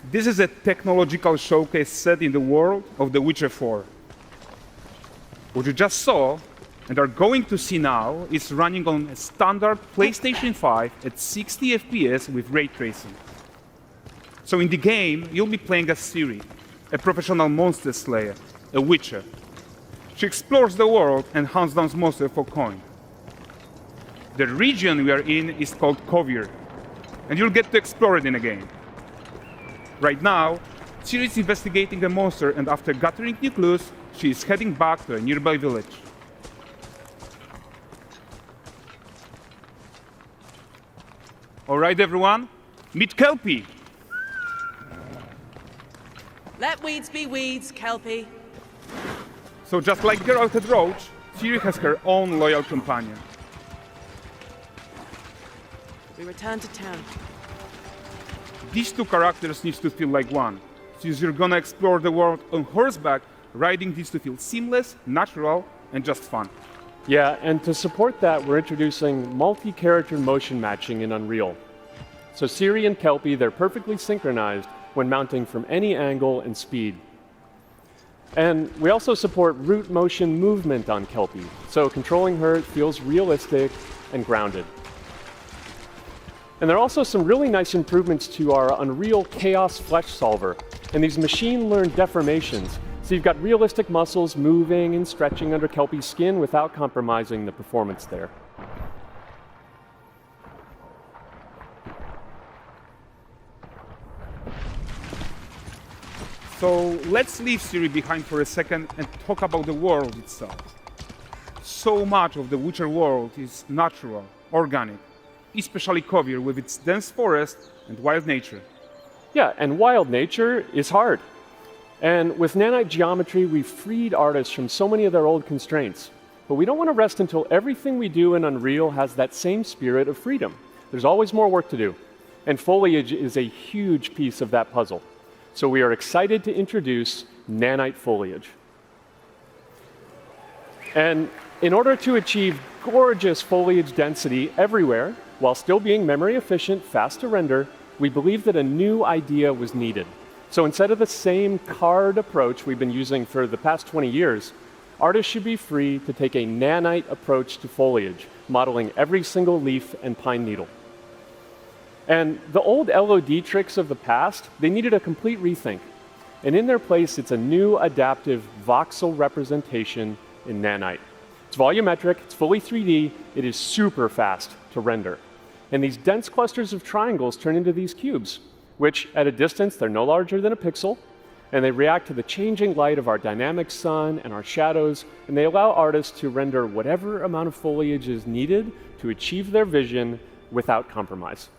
This is a technological showcase set in the world of The Witcher 4. What you just saw and are going to see now is running on a standard PlayStation 5 at 60 FPS with ray tracing. So in the game, you'll be playing as Ciri, a professional monster slayer, a witcher. She explores the world and hunts down monsters for coin. The region we are in is called Kovir, and you'll get to explore it in a game. Right now, Ciri is investigating a monster, and after gathering new clues, she is heading back to a nearby village. All right, everyone, meet Kelpie. Let weeds be weeds, Kelpie. So just like Geralt and Roach, Ciri has her own loyal companion. We return to town. These two characters need to feel like one. Since you're gonna explore the world on horseback, riding needs to feel seamless, natural, and just fun. Yeah, and to support that, we're introducing multi-character motion matching in Unreal. So Ciri and Kelpie, they're perfectly synchronized when mounting from any angle and speed. And we also support root motion movement on Kelpie, so controlling her feels realistic and grounded. And there are also some really nice improvements to our Unreal Chaos Flesh Solver and these machine-learned deformations. So you've got realistic muscles moving and stretching under Kelpie's skin without compromising the performance there. So let's leave Ciri behind for a second and talk about the world itself. So much of the Witcher world is natural, organic, especially Kovir with its dense forest and wild nature. Yeah, and wild nature is hard. And with Nanite geometry, we've freed artists from so many of their old constraints. But we don't want to rest until everything we do in Unreal has that same spirit of freedom. There's always more work to do. And foliage is a huge piece of that puzzle. So we are excited to introduce Nanite foliage. And in order to achieve gorgeous foliage density everywhere, while still being memory efficient, fast to render, we believe that a new idea was needed. So instead of the same card approach we've been using for the past 20 years, artists should be free to take a nanite approach to foliage, modeling every single leaf and pine needle. And the old LOD tricks of the past, they needed a complete rethink. And in their place, it's a new adaptive voxel representation in Nanite. It's volumetric, it's fully 3D, it is super fast to render. And these dense clusters of triangles turn into these cubes, which at a distance, they're no larger than a pixel, and they react to the changing light of our dynamic sun and our shadows, and they allow artists to render whatever amount of foliage is needed to achieve their vision without compromise.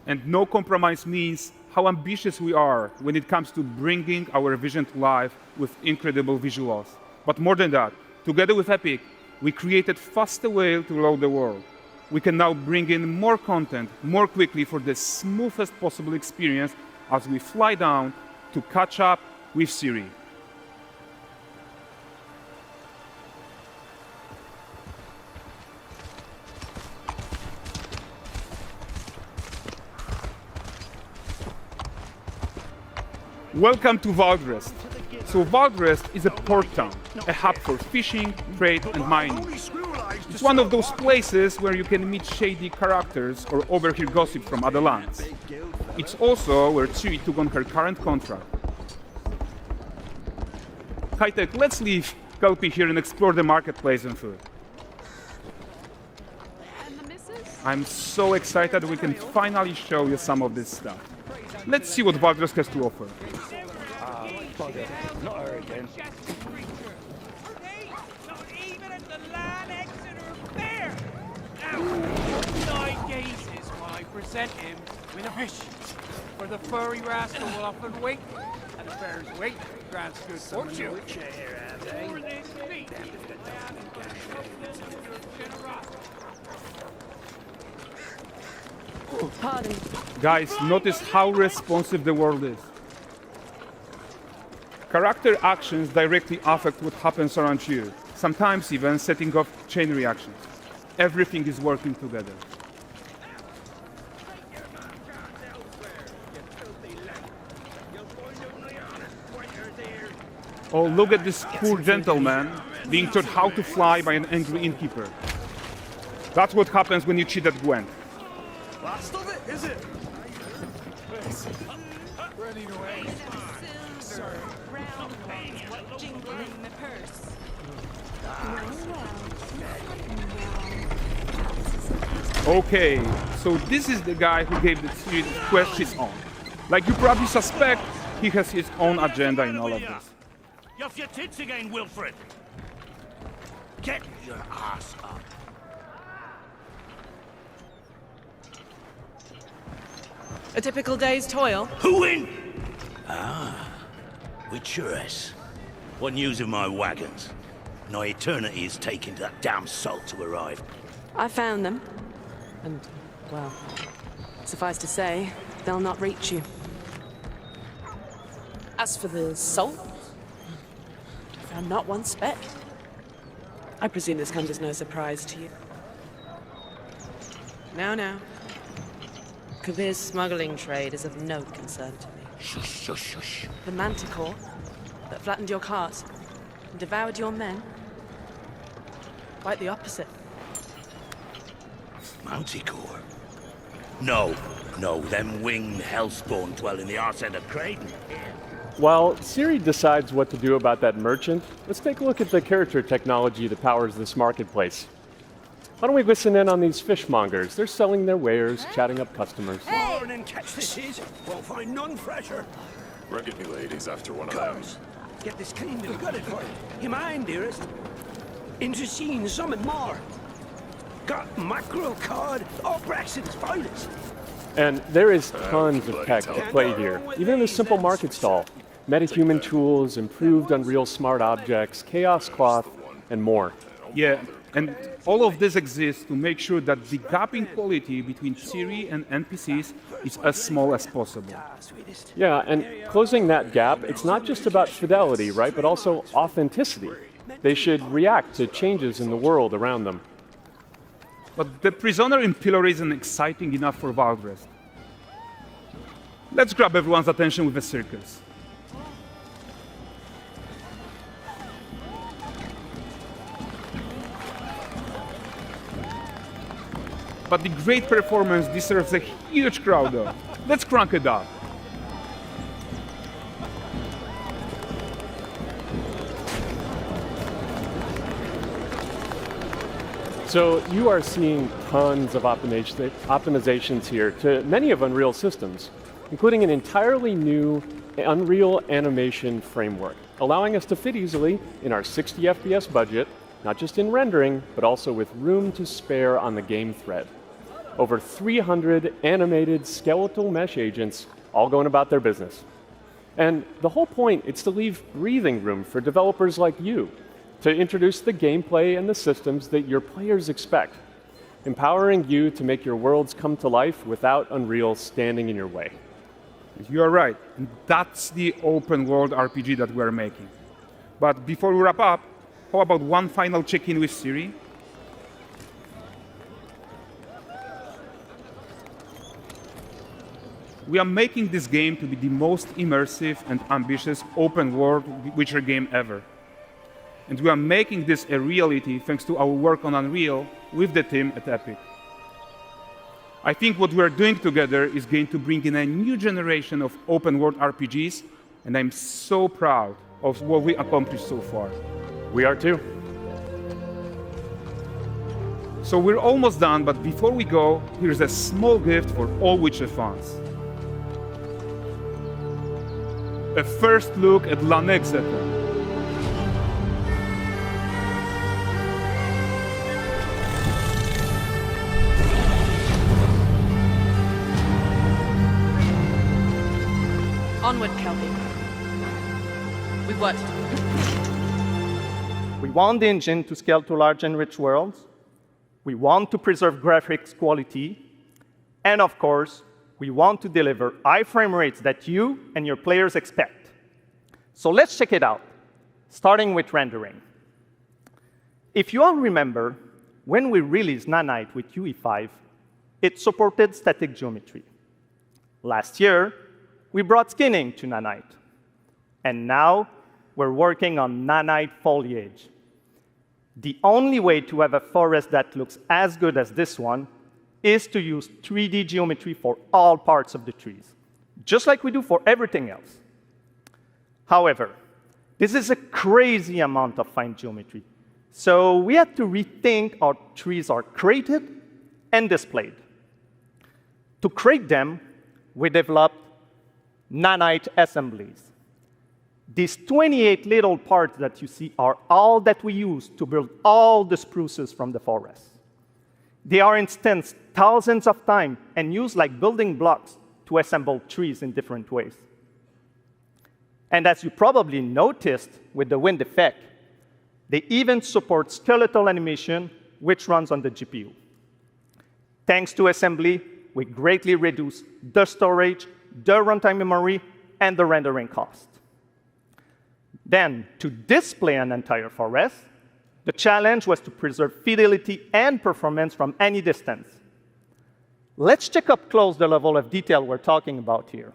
And no compromise means how ambitious we are when it comes to bringing our vision to life with incredible visuals. But more than that, together with Epic, we created faster way to load the world. We can now bring in more content more quickly for the smoothest possible experience as we fly down to catch up with Ciri. Welcome to Valdrest. So Valdrest is a port town, a hub for fishing, trade and mining. It's one of those places where you can meet shady characters or overhear gossip from other lands. It's also where Ciri took on her current contract. High-tech, let's leave Kelpie here and explore the marketplace and food. I'm so excited we can finally show you some of this stuff. Let's see what Valdrest has to offer. Not her again. Not even at the land Exeter Fair. Now, 9 gazes while I present him with a fish. For the furry rascal will often wait, and the fair's weight grants good fortune. For this feat, Pardon. Guys, notice how responsive the world is. Character actions directly affect what happens around you, sometimes even setting off chain reactions. Everything is working together. Oh, look at this poor gentleman being taught how to fly by an angry innkeeper. That's what happens when you cheat at Gwent. Last of it, is it? Okay, so this is the guy who gave the quest his own. Like you probably suspect, he has his own agenda in all of this. You off your tits again, Wilfred. Get your ass up. A typical day's toil. Who in? Ah, with Churess. What news of my wagons? No eternity is taking that damn salt to arrive. I found them. And, well, suffice to say, they'll not reach you. As for the salt, I found not one speck. I presume this comes as no surprise to you. Now. Kavir's smuggling trade is of no concern to me. Shush, shush, shush. The manticore that flattened your cart and devoured your men, quite the opposite. Manticore? No, them winged hellspawn dwell in the arse end of Creighton. While Siri decides what to do about that merchant, let's take a look at the character technology that powers this marketplace. Why don't we listen in on these fishmongers? They're selling their wares, chatting up customers. Morning, catch this is. Won't find none fresher. Reckon me lady's after one of Comes. Get this cleaned and gutted for you. You mind, dearest? Into seeing some and more. Got mackerel cod, all Brexit's finest. And there is tons of tech at play here, even in this simple market stall. Metahuman tools, improved Unreal smart objects, chaos cloth, and more. Yeah, and all of this exists to make sure that the gap in quality between Siri and NPCs is as small as possible. Yeah, and closing that gap, it's not just about fidelity, right, but also authenticity. They should react to changes in the world around them. But the prisoner in pillory isn't exciting enough for Valdrest. Let's grab everyone's attention with a circus. But the great performance deserves a huge crowd though. Let's crank it up. So you are seeing tons of optimizations here to many of Unreal systems, including an entirely new Unreal animation framework, allowing us to fit easily in our 60 FPS budget, not just in rendering, but also with room to spare on the game thread. Over 300 animated skeletal mesh agents all going about their business. And the whole point is to leave breathing room for developers like you to introduce the gameplay and the systems that your players expect, empowering you to make your worlds come to life without Unreal standing in your way. You are right, and that's the open world RPG that we're making. But before we wrap up, how about one final check-in with Siri? We are making this game to be the most immersive and ambitious open world Witcher game ever. And we are making this a reality thanks to our work on Unreal with the team at Epic. I think what we are doing together is going to bring in a new generation of open world RPGs, and I'm so proud of what we accomplished so far. We are too. So we're almost done, but before we go, here's a small gift for all Witcher fans. A first look at Lanexeter. Onward, Kelpie. We've worked to do. We want the engine to scale to large and rich worlds. We want to preserve graphics quality. And of course, we want to deliver high frame rates that you and your players expect. So let's check it out, starting with rendering. If you all remember, when we released Nanite with UE5, it supported static geometry. Last year, we brought skinning to Nanite. And now, we're working on Nanite foliage. The only way to have a forest that looks as good as this one is to use 3D geometry for all parts of the trees, just like we do for everything else. However, this is a crazy amount of fine geometry, so we had to rethink how trees are created and displayed. To create them, we developed Nanite assemblies. These 28 little parts that you see are all that we use to build all the spruces from the forest. They are instanced thousands of times and used like building blocks to assemble trees in different ways. And as you probably noticed with the wind effect, they even support skeletal animation, which runs on the GPU. Thanks to assembly, we greatly reduce the storage, the runtime memory, and the rendering cost. Then, to display an entire forest, the challenge was to preserve fidelity and performance from any distance. Let's check up close the level of detail we're talking about here.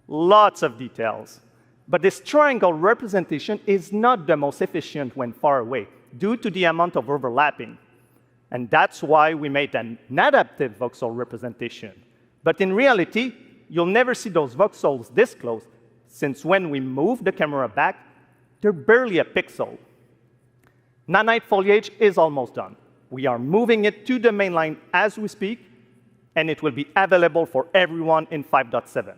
Lots of details. But this triangle representation is not the most efficient when far away, due to the amount of overlapping. And that's why we made an adaptive voxel representation. But in reality, you'll never see those voxels this close, since when we move the camera back, they're barely a pixel. Nanite foliage is almost done. We are moving it to the main line as we speak, and it will be available for everyone in 5.7.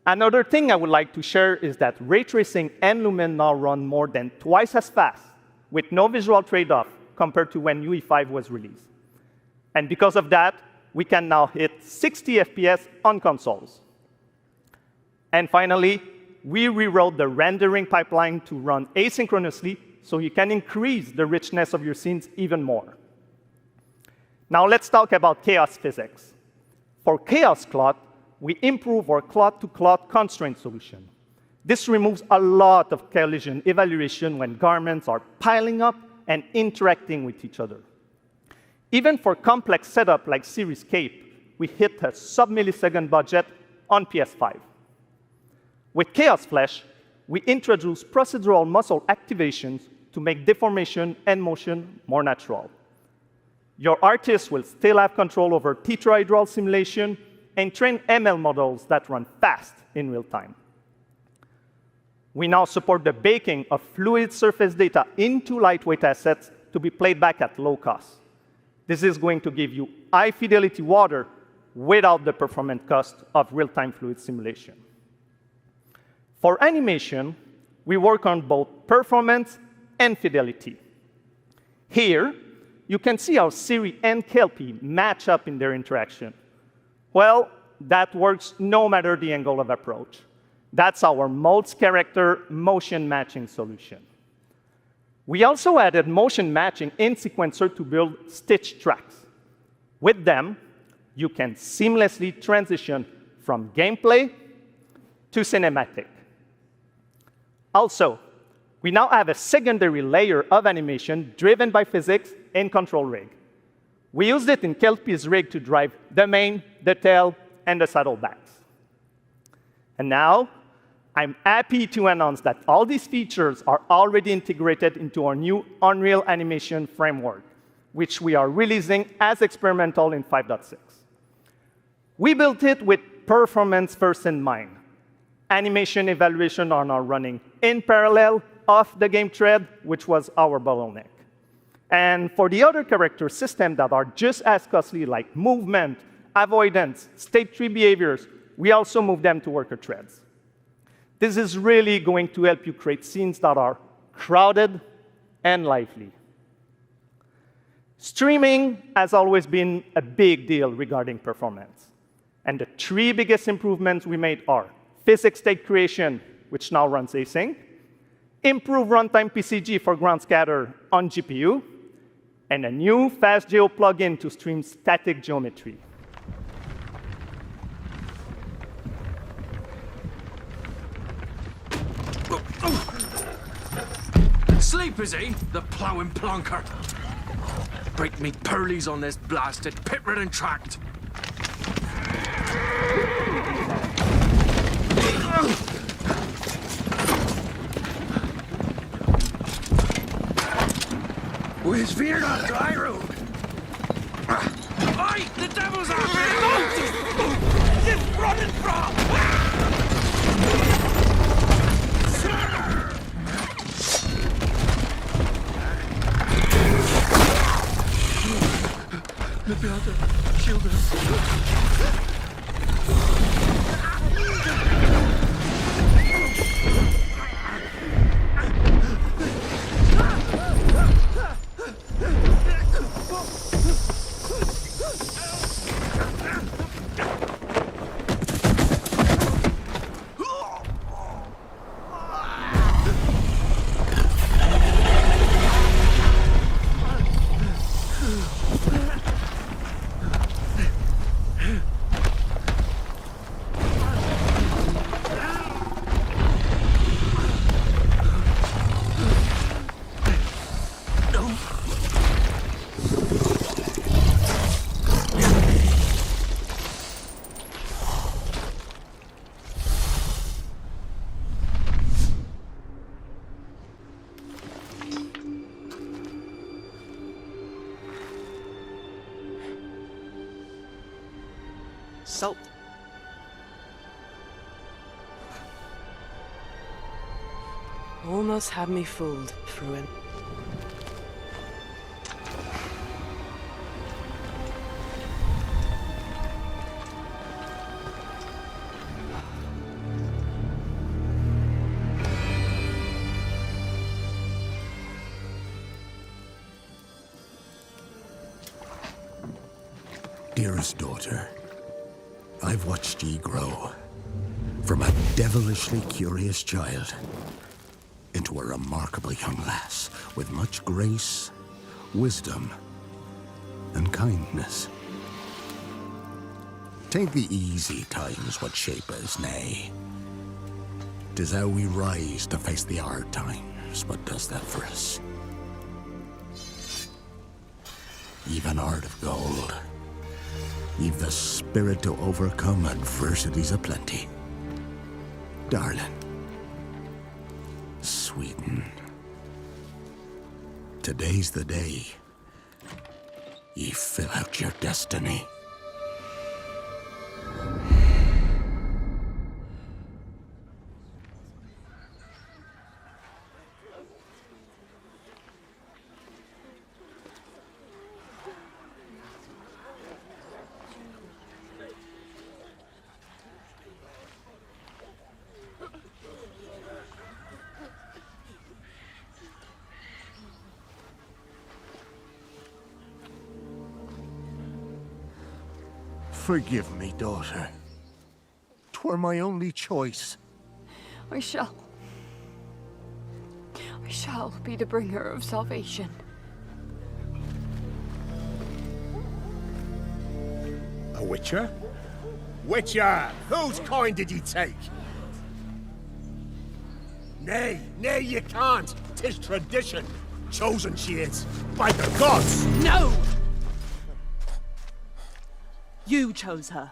Another thing I would like to share is that ray tracing and Lumen now run more than twice as fast, with no visual trade-off compared to when UE5 was released. And because of that, we can now hit 60 FPS on consoles. And finally, we rewrote the rendering pipeline to run asynchronously so you can increase the richness of your scenes even more. Now let's talk about chaos physics. For chaos cloth, we improve our cloth-to-cloth constraint solution. This removes a lot of collision evaluation when garments are piling up and interacting with each other. Even for complex setup like Series Cape, we hit a sub-millisecond budget on PS5. With Chaos Flesh, we introduce procedural muscle activations to make deformation and motion more natural. Your artist will still have control over tetrahedral simulation and train ML models that run fast in real time. We now support the baking of fluid surface data into lightweight assets to be played back at low cost. This is going to give you high-fidelity water without the performance cost of real-time fluid simulation. For animation, we work on both performance and fidelity. Here, you can see how Siri and Kelpie match up in their interaction. Well, that works no matter the angle of approach. That's our Modes character motion matching solution. We also added motion matching in Sequencer to build stitch tracks. With them, you can seamlessly transition from gameplay to cinematic. Also, we now have a secondary layer of animation driven by physics in Control Rig. We used it in Kelpie's rig to drive the mane, the tail, and the saddlebacks. And now, I'm happy to announce that all these features are already integrated into our new Unreal Animation framework, which we are releasing as experimental in 5.6. We built it with performance first in mind. Animation evaluation are now running in parallel off the game thread, which was our bottleneck. And for the other character systems that are just as costly, like movement, avoidance, state tree behaviors, we also move them to worker threads. This is really going to help you create scenes that are crowded and lively. Streaming has always been a big deal regarding performance. And the three biggest improvements we made are physics state creation, which now runs async, improved runtime PCG for ground scatter on GPU, and a new FastGeo plugin to stream static geometry. Sleep, is he? The ploughing plonker. Break me pearlies on this blasted pit-ridden tract. Where's fear not dry road? Oi! The devil's after you! Just running from! Nabiata, shield us. Salt. Almost had me fooled, Fruin. Dearest daughter, I've watched ye grow from a devilishly curious child into a remarkable young lass with much grace, wisdom, and kindness. Tain't the easy times what shape us, nay. 'Tis how we rise to face the hard times what does that for us. Ye've an heart of gold. Ye've the spirit to overcome adversities aplenty. Darling, sweeten. Today's the day ye fill out your destiny. Forgive me, daughter. 'Twere my only choice. I shall be the bringer of salvation. A witcher? Witcher! Whose kind did ye take? Nay, you can't. 'Tis tradition. Chosen she is, by the gods! No! You chose her.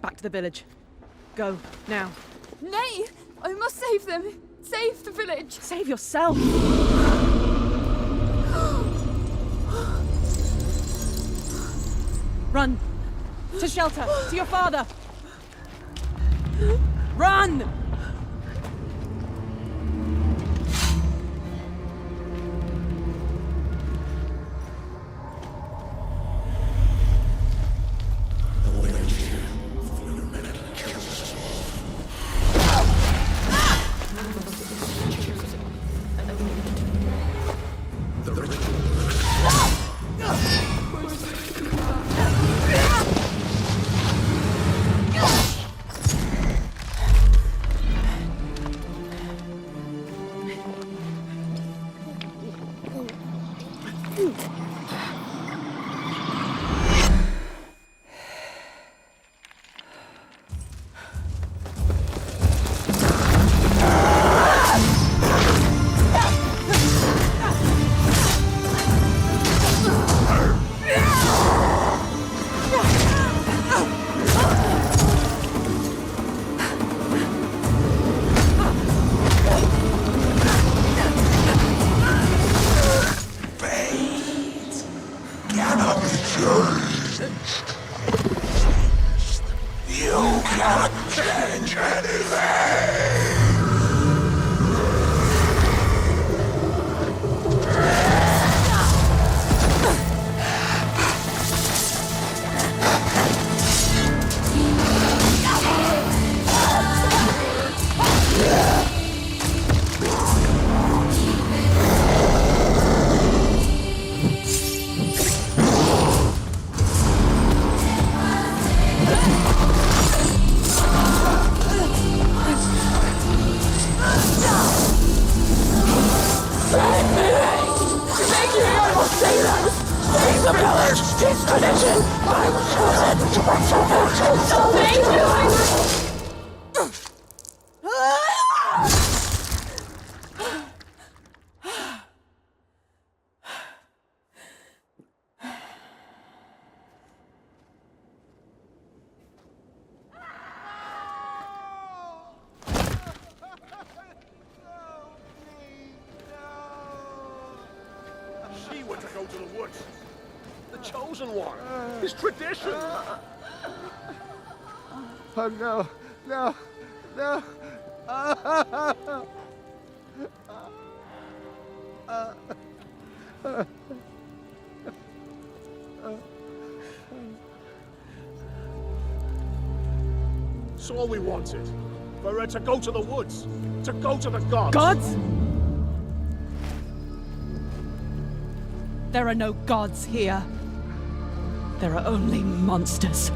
Back to the village. Go, now. Nay! I must save them! Save the village! Save yourself! Run! To shelter! To your father! Run! the village. This tradition, I was chosen to preserve it. So thank you. She were to go to the woods. The chosen one. His tradition. Oh no, no, no. It's all we wanted. For her to go to the woods. To go to the gods. Gods? There are no gods here. There are only monsters.